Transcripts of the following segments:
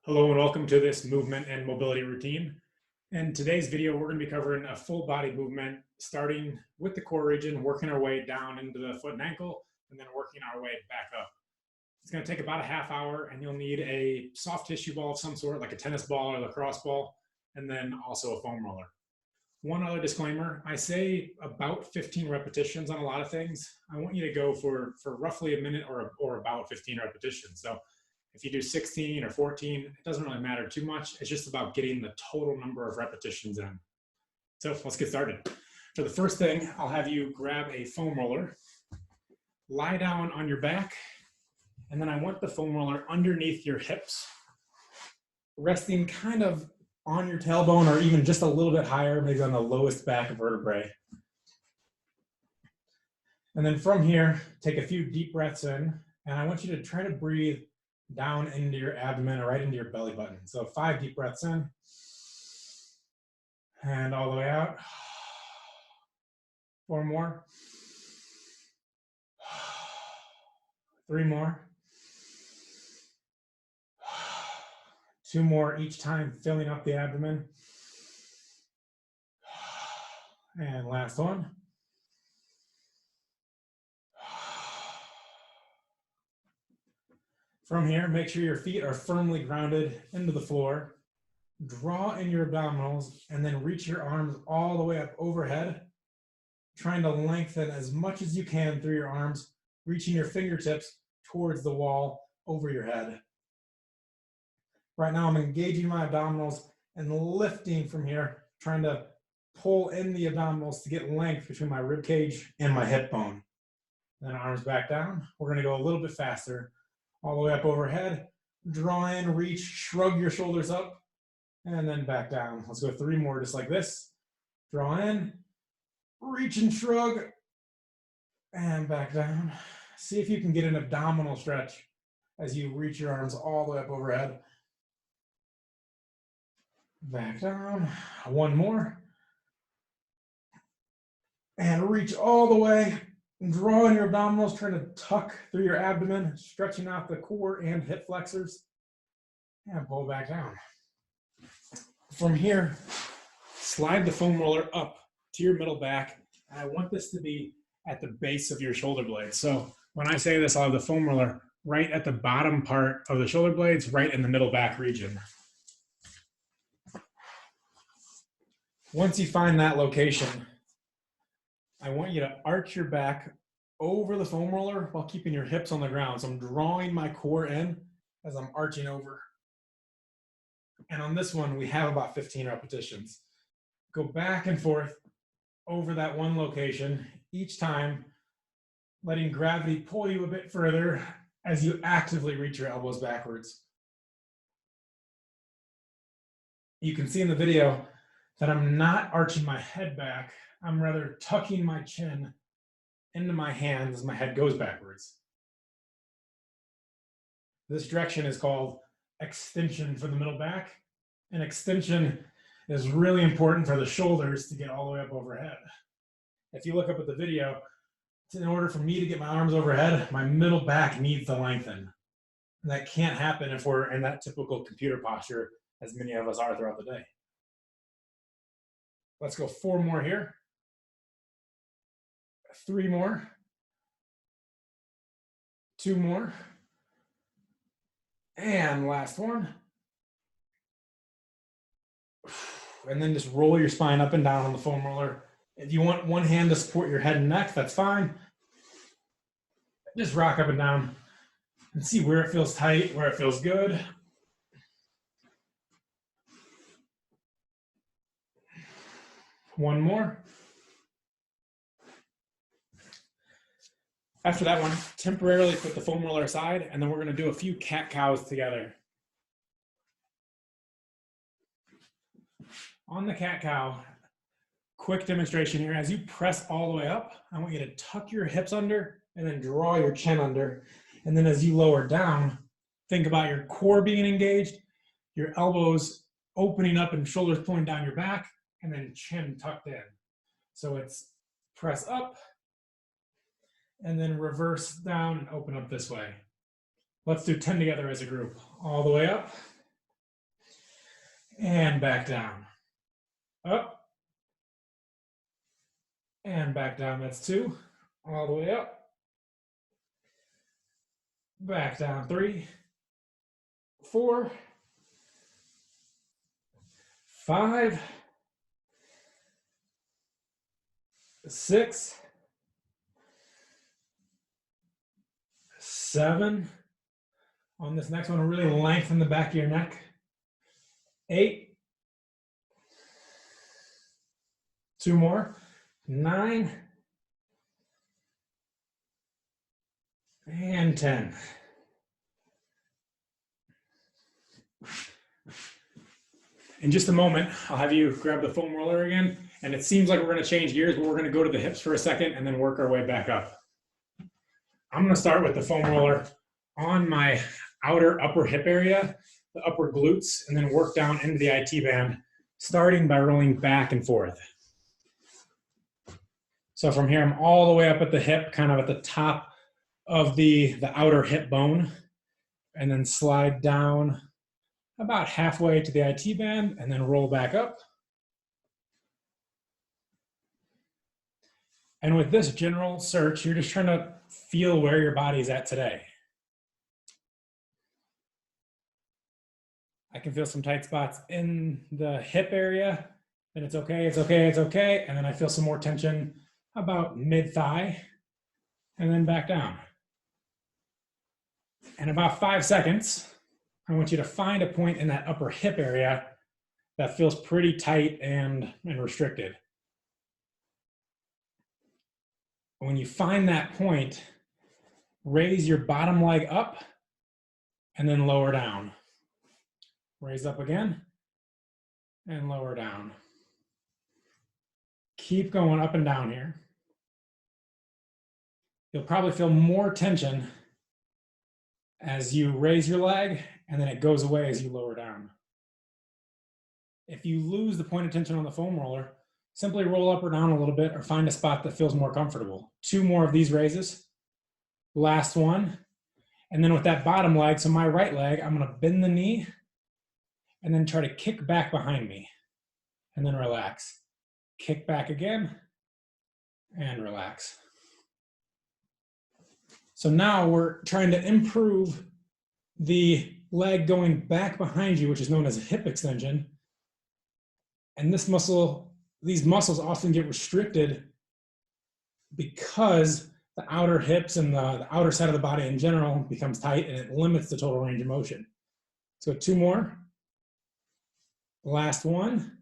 Hello and welcome to this movement and mobility routine. In today's video, we're going to be covering a full body movement, starting with the core region, working our way down into the foot and ankle, and then working our way back up. It's going to take about a half hour, and you'll need a soft tissue ball of some sort, like a tennis ball or lacrosse ball, and then also a foam roller. One other disclaimer, I say about 15 repetitions on a lot of things. I want you to go for roughly a minute or about 15 repetitions. So if you do 16 or 14, it doesn't really matter too much. It's just about getting the total number of repetitions in. So let's get started. For the first thing, I'll have you grab a foam roller, lie down on your back, and then I want the foam roller underneath your hips, resting kind of on your tailbone or even just a little bit higher, maybe on the lowest back vertebrae. And then from here, take a few deep breaths in, and I want you to try to breathe down into your abdomen or right into your belly button. So 5 deep breaths in and all the way out. 4 more. 3 more. 2 more each time, filling up the abdomen. And last one. From here, make sure your feet are firmly grounded into the floor. Draw in your abdominals and then reach your arms all the way up overhead, trying to lengthen as much as you can through your arms, reaching your fingertips towards the wall over your head. Right now, I'm engaging my abdominals and lifting from here, trying to pull in the abdominals to get length between my rib cage and my hip bone. Then arms back down. We're going to go a little bit faster. All the way up overhead, draw in, reach, shrug your shoulders up, and then back down. Let's go 3 more just like this. Draw in, reach and shrug, and back down. See if you can get an abdominal stretch as you reach your arms all the way up overhead. Back down. 1 more. And reach all the way. Draw in your abdominals, trying to tuck through your abdomen, stretching out the core and hip flexors, and pull back down. From here, slide the foam roller up to your middle back, and I want this to be at the base of your shoulder blades. So when I say this, I'll have the foam roller right at the bottom part of the shoulder blades, right in the middle back region. Once you find that location, I want you to arch your back over the foam roller while keeping your hips on the ground. So I'm drawing my core in as I'm arching over. And on this one, we have about 15 repetitions. Go back and forth over that one location, each time letting gravity pull you a bit further as you actively reach your elbows backwards. You can see in the video that I'm not arching my head back. I'm rather tucking my chin into my hands as my head goes backwards. This direction is called extension for the middle back, and extension is really important for the shoulders to get all the way up overhead. If you look up at the video, in order for me to get my arms overhead, my middle back needs to lengthen. And that can't happen if we're in that typical computer posture, as many of us are throughout the day. Let's go 4 more here. 3 more. 2 more. And last one. And then just roll your spine up and down on the foam roller. If you want one hand to support your head and neck, that's fine. Just rock up and down and see where it feels tight, where it feels good. One more. After that one, temporarily put the foam roller aside, and then we're going to do a few cat-cows together. On the cat-cow, quick demonstration here. As you press all the way up, I want you to tuck your hips under and then draw your chin under. And then as you lower down, think about your core being engaged, your elbows opening up and shoulders pulling down your back, and then chin tucked in. So it's press up, and then reverse down and open up this way. Let's do 10 together as a group. All the way up, and back down. Up and back down. That's 2. All the way up. Back down. 3, 4, 5, 6, 7. On this next one, really lengthen the back of your neck. 8. 2 more. 9. And 10. In just a moment, I'll have you grab the foam roller again. And it seems like we're going to change gears, but we're going to go to the hips for a second and then work our way back up. I'm going to start with the foam roller on my outer upper hip area, the upper glutes, and then work down into the IT band, starting by rolling back and forth. So from here, I'm all the way up at the hip, kind of at the top of the outer hip bone, and then slide down about halfway to the IT band, and then roll back up. And with this general search, you're just trying to feel where your body's at today. I can feel some tight spots in the hip area, and it's okay, it's okay, it's okay. And then I feel some more tension about mid-thigh, and then back down. In about 5 seconds, I want you to find a point in that upper hip area that feels pretty tight and restricted. When you find that point, raise your bottom leg up and then lower down. Raise up again and lower down. Keep going up and down here. You'll probably feel more tension as you raise your leg, and then it goes away as you lower down. If you lose the point of tension on the foam roller, simply roll up or down a little bit or find a spot that feels more comfortable. 2 more of these raises. Last one. And then with that bottom leg, so my right leg, I'm going to bend the knee and then try to kick back behind me and then relax. Kick back again and relax. So now we're trying to improve the leg going back behind you, which is known as a hip extension. And this muscle, these muscles often get restricted because the outer hips and the outer side of the body in general becomes tight, and it limits the total range of motion. So 2 more. Last one.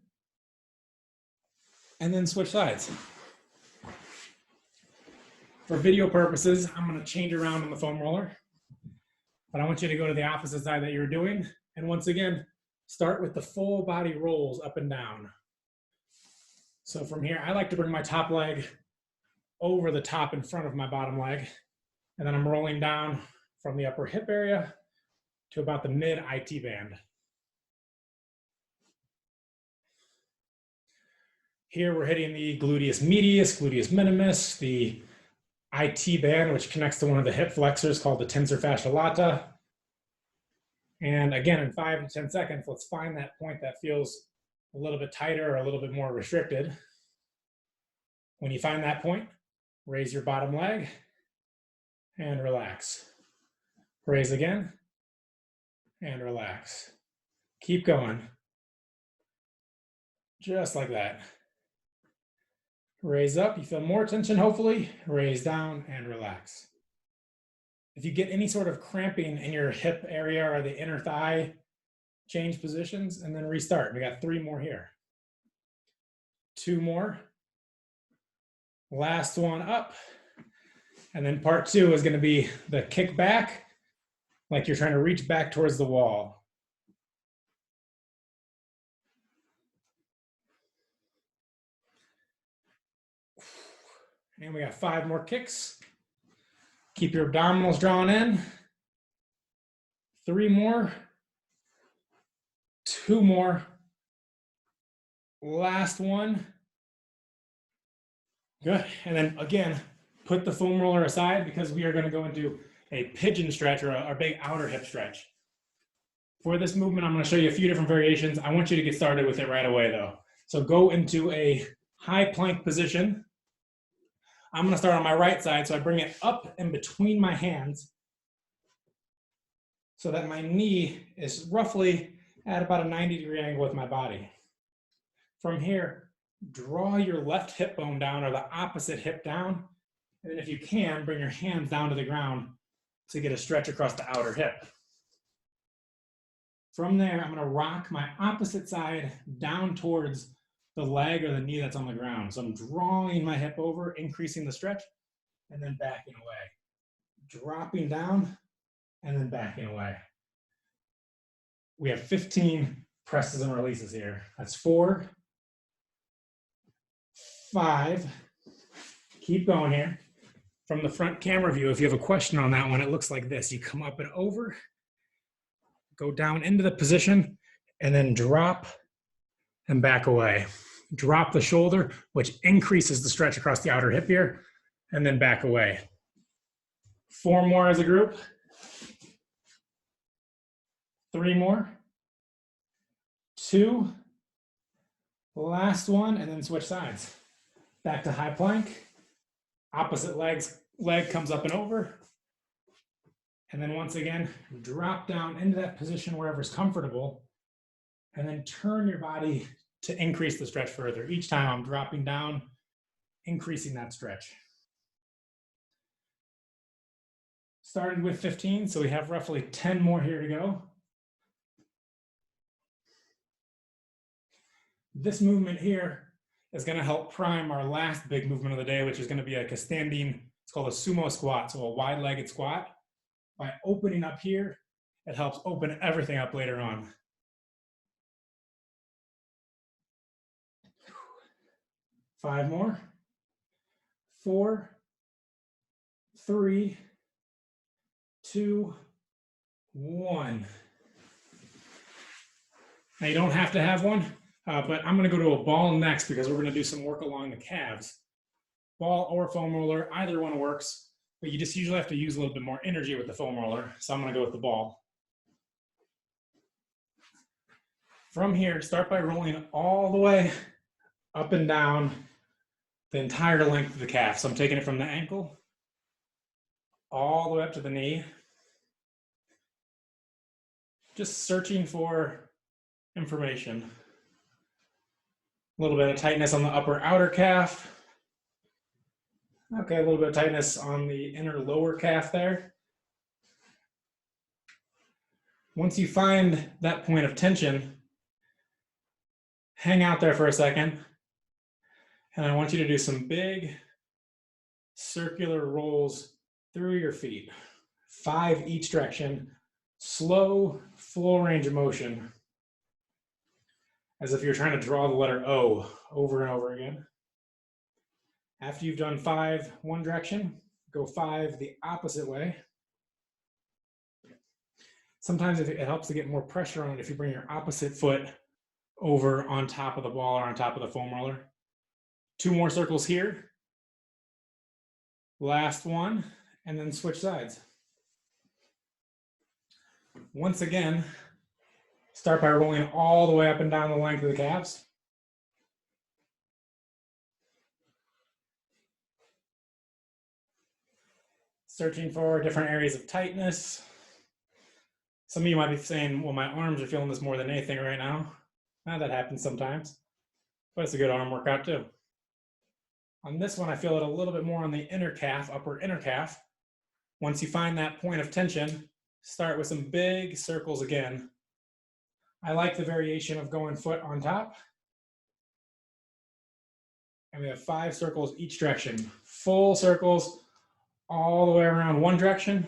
And then switch sides. For video purposes, I'm going to change around on the foam roller, but I want you to go to the opposite side that you're doing. And once again, start with the full body rolls up and down. So from here, I like to bring my top leg over the top in front of my bottom leg. And then I'm rolling down from the upper hip area to about the mid IT band. Here we're hitting the gluteus medius, gluteus minimus, the IT band, which connects to one of the hip flexors called the tensor fascia lata. And again, in 5 to 10 seconds, let's find that point that feels a little bit tighter or a little bit more restricted. When you find that point, raise your bottom leg and relax. Raise again and relax. Keep going. Just like that. Raise up, you feel more tension hopefully. Raise down and relax. If you get any sort of cramping in your hip area or the inner thigh, change positions and then restart. We got 3 more here. 2 more. Last one up. And then part 2 is going to be the kick back, like you're trying to reach back towards the wall. And we got 5 more kicks. Keep your abdominals drawn in. 3 more. 2 more. Last one. Good. And then again, put the foam roller aside because we are going to go into a pigeon stretch or a big outer hip stretch. For this movement, I'm going to show you a few different variations. I want you to get started with it right away though. So go into a high plank position. I'm going to start on my right side, so I bring it up in between my hands so that my knee is roughly at about a 90-degree angle with my body. From here, draw your left hip bone down or the opposite hip down, and then if you can, bring your hands down to the ground to get a stretch across the outer hip. From there, I'm going to rock my opposite side down towards the leg or the knee that's on the ground. So I'm drawing my hip over, increasing the stretch, and then backing away. Dropping down, and then backing away. We have 15 presses and releases here. That's 4, 5. Keep going here. From the front camera view, if you have a question on that one, it looks like this. You come up and over, go down into the position, and then drop and back away. Drop the shoulder, which increases the stretch across the outer hip here, and then back away. 4 more as a group. 3 more. 2. Last one, and then switch sides. Back to high plank. Opposite leg comes up and over. And then once again, drop down into that position wherever's comfortable, and then turn your body to increase the stretch further. Each time I'm dropping down, increasing that stretch. Started with 15, so we have roughly 10 more here to go. This movement here is going to help prime our last big movement of the day, which is going to be like a standing, it's called a sumo squat, so a wide-legged squat. By opening up here, it helps open everything up later on. 5 more. 4, 3, 2, 1. Now you don't have to have one, but I'm going to go to a ball next because we're going to do some work along the calves. Ball or foam roller, either one works, but you just usually have to use a little bit more energy with the foam roller, so I'm going to go with the ball. From here, start by rolling all the way up and down the entire length of the calf. So I'm taking it from the ankle all the way up to the knee. Just searching for information. A little bit of tightness on the upper outer calf. Okay, a little bit of tightness on the inner lower calf there. Once you find that point of tension, hang out there for a second. And I want you to do some big circular rolls through your feet. 5 each direction, slow, full range of motion. As if you're trying to draw the letter O over and over again. After you've done 5 one direction, go 5 the opposite way. Sometimes it helps to get more pressure on it if you bring your opposite foot over on top of the ball or on top of the foam roller. 2 more circles here. Last one, and then switch sides. Once again, start by rolling all the way up and down the length of the calves. Searching for different areas of tightness. Some of you might be saying, well, my arms are feeling this more than anything right now. That happens sometimes, but it's a good arm workout too. On this one, I feel it a little bit more on the inner calf, upper inner calf. Once you find that point of tension, start with some big circles again. I like the variation of going foot on top. And we have 5 circles each direction. Full circles all the way around one direction.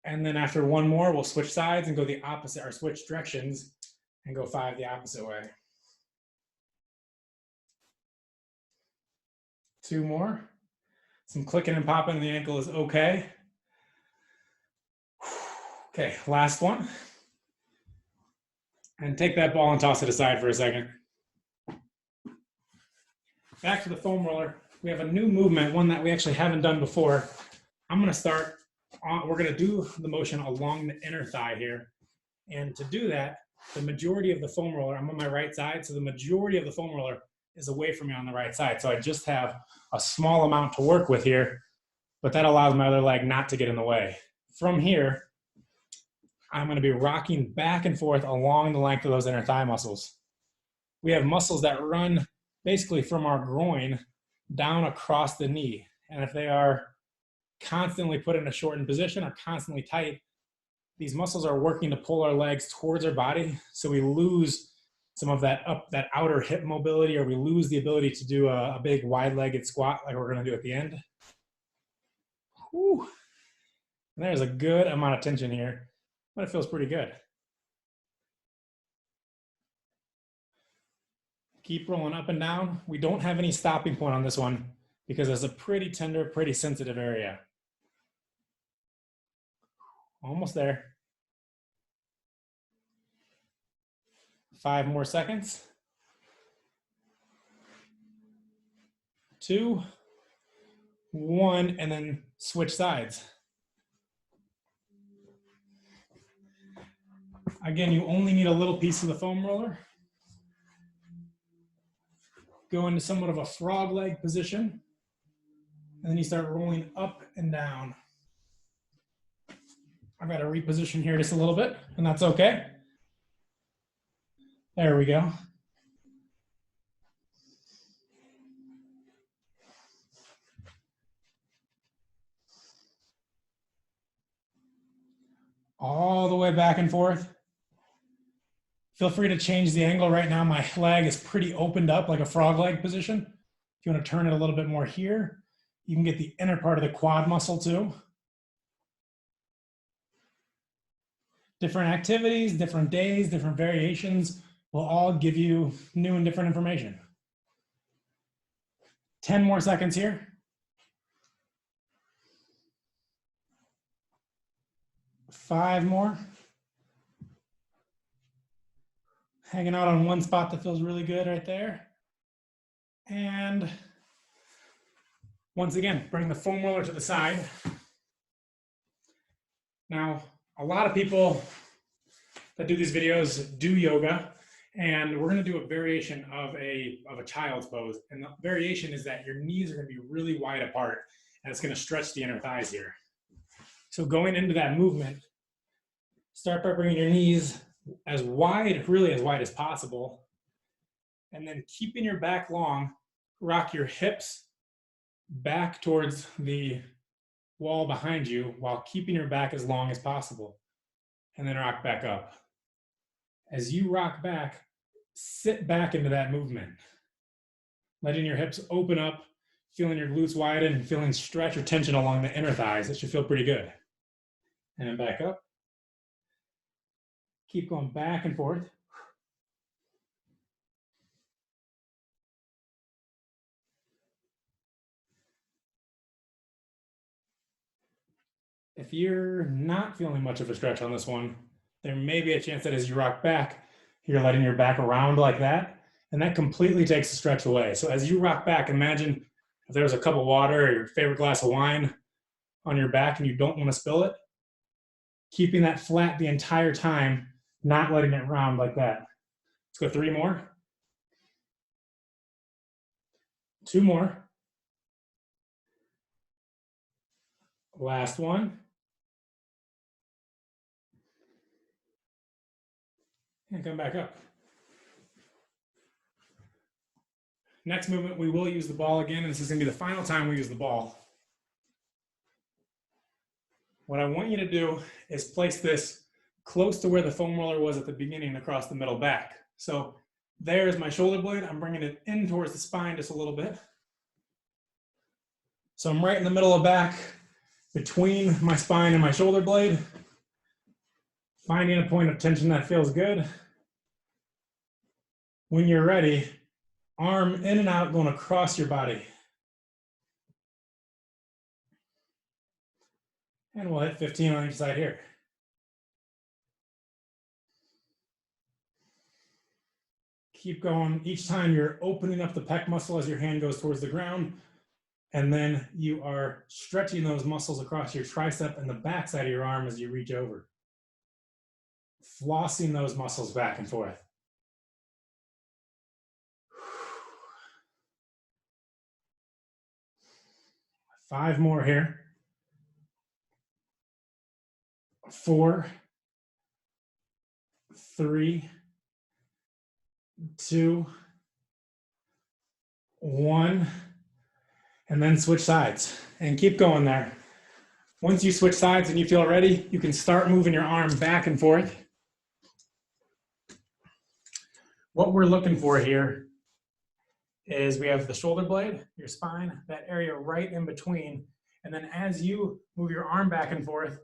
And then after 1 more, we'll switch sides and go the opposite, or switch directions and go 5 the opposite way. 2 more. Some clicking and popping in the ankle is okay. Okay, last one. And take that ball and toss it aside for a second. Back to the foam roller. We have a new movement, one that we actually haven't done before. I'm going to start we're going to do the motion along the inner thigh here. And to do that, the majority of the foam roller, I'm on my right side, so the majority of the foam roller is away from me on the right side. So I just have a small amount to work with here, but that allows my other leg not to get in the way. From here, I'm going to be rocking back and forth along the length of those inner thigh muscles. We have muscles that run basically from our groin down across the knee. And if they are constantly put in a shortened position or constantly tight, these muscles are working to pull our legs towards our body. So we lose some of that outer hip mobility, or we lose the ability to do a big wide-legged squat like we're going to do at the end. Whew. And there's a good amount of tension here, but it feels pretty good. Keep rolling up and down. We don't have any stopping point on this one because it's a pretty tender, pretty sensitive area. Almost there. 5 more seconds. 2, 1, and then switch sides. Again, you only need a little piece of the foam roller. Go into somewhat of a frog leg position, and then you start rolling up and down. I've got to reposition here just a little bit, and that's okay. There we go. All the way back and forth. Feel free to change the angle. Right now, my leg is pretty opened up like a frog leg position. If you want to turn it a little bit more here, you can get the inner part of the quad muscle too. Different activities, different days, different variations will all give you new and different information. 10 more seconds here. 5 more. Hanging out on one spot that feels really good right there. And once again, bring the foam roller to the side. Now, a lot of people that do these videos do yoga, and we're going to do a variation of a child's pose. And the variation is that your knees are going to be really wide apart, and it's going to stretch the inner thighs here. So going into that movement, start by bringing your knees as wide, really as wide as possible. And then keeping your back long, rock your hips back towards the wall behind you while keeping your back as long as possible. And then rock back up. As you rock back, sit back into that movement. Letting your hips open up, feeling your glutes widen, and feeling stretch or tension along the inner thighs. It should feel pretty good. And then back up. Keep going back and forth. If you're not feeling much of a stretch on this one, there may be a chance that as you rock back, you're letting your back around like that, and that completely takes the stretch away. So as you rock back, imagine if there was a cup of water or your favorite glass of wine on your back and you don't want to spill it, keeping that flat the entire time, not letting it round like that. Let's go 3 more. 2 more. Last one. And come back up. Next movement, we will use the ball again, and this is going to be the final time we use the ball. What I want you to do is place this close to where the foam roller was at the beginning across the middle back. So there's my shoulder blade. I'm bringing it in towards the spine just a little bit. So I'm right in the middle of back, between my spine and my shoulder blade, finding a point of tension that feels good. When you're ready, arm in and out going across your body. And we'll hit 15 on each side here. Keep going. Each time you're opening up the pec muscle as your hand goes towards the ground, And then you are stretching those muscles across your tricep and the backside of your arm as you reach over. Flossing those muscles back and forth. 5 more here. 4, 3, 2, 1, and then switch sides and keep going there. Once you switch sides and you feel ready, you can start moving your arm back and forth. What we're looking for here is we have the shoulder blade, your spine, that area right in between. And then as you move your arm back and forth,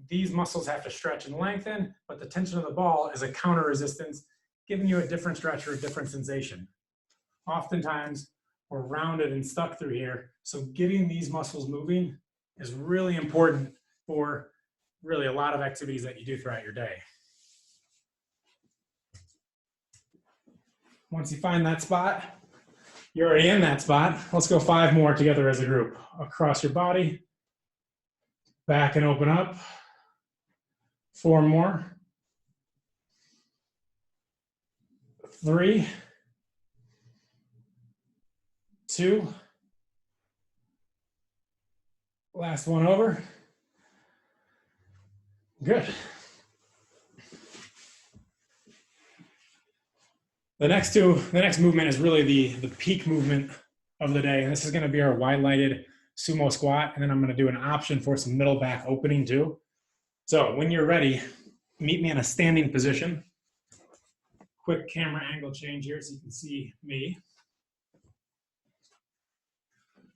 these muscles have to stretch and lengthen, but the tension of the ball is a counter resistance, giving you a different stretch or a different sensation. Oftentimes, we're rounded and stuck through here, so getting these muscles moving is really important for really a lot of activities that you do throughout your day. Once you find that spot, you're already in that spot. Let's go 5 more together as a group. Across your body, back and open up. 4 more. 3, 2. Last one over. Good. The next movement is really the peak movement of the day. And this is going to be our wide-legged sumo squat. And then I'm going to do an option for some middle back opening too. So when you're ready, meet me in a standing position. Quick camera angle change here so you can see me.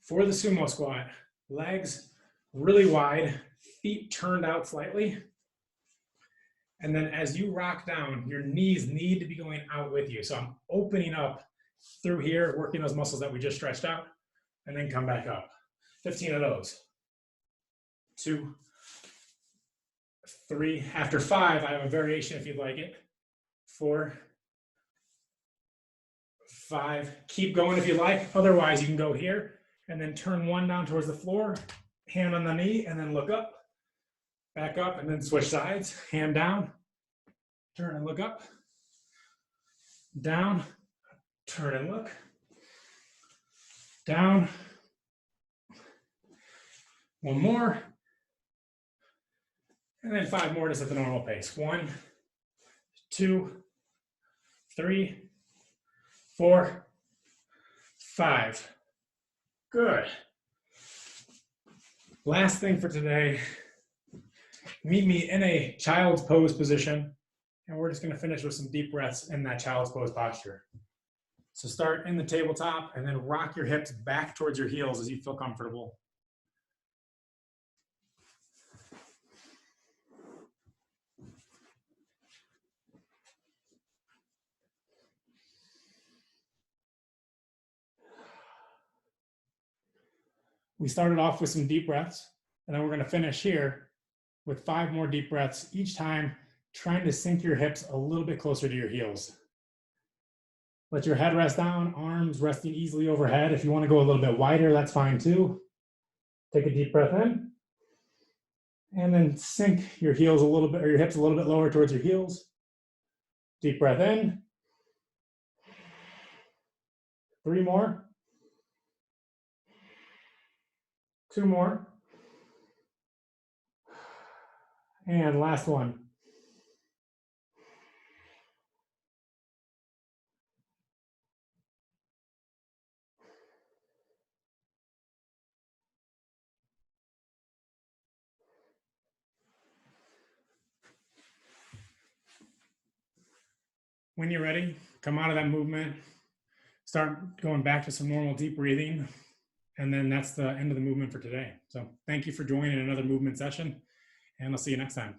For the sumo squat, legs really wide, feet turned out slightly. And then as you rock down, your knees need to be going out with you. So I'm opening up through here, working those muscles that we just stretched out, and then come back up. 15 of those. 2, 3. After 5, I have a variation if you'd like it. 4, 5. Keep going if you like. Otherwise, you can go here and then turn one down towards the floor, hand on the knee, and then look up, back up, and then switch sides. Hand down, turn and look up, down, turn and look, down. One more, and then 5 more just at the normal pace. 1, 2, 3, 4, 5. Good. Last thing for today, meet me in a child's pose position, and we're just going to finish with some deep breaths in that child's pose posture. So start in the tabletop and then rock your hips back towards your heels as you feel comfortable. We started off with some deep breaths, and then we're going to finish here with 5 more deep breaths, each time trying to sink your hips a little bit closer to your heels. Let your head rest down, arms resting easily overhead. If you want to go a little bit wider, that's fine too. Take a deep breath in, and then sink your heels a little bit, or your hips a little bit lower towards your heels. Deep breath in. 3 more. 2 more. And last one. When you're ready, come out of that movement, start going back to some normal deep breathing, and then that's the end of the movement for today. So thank you for joining another movement session, and I'll see you next time.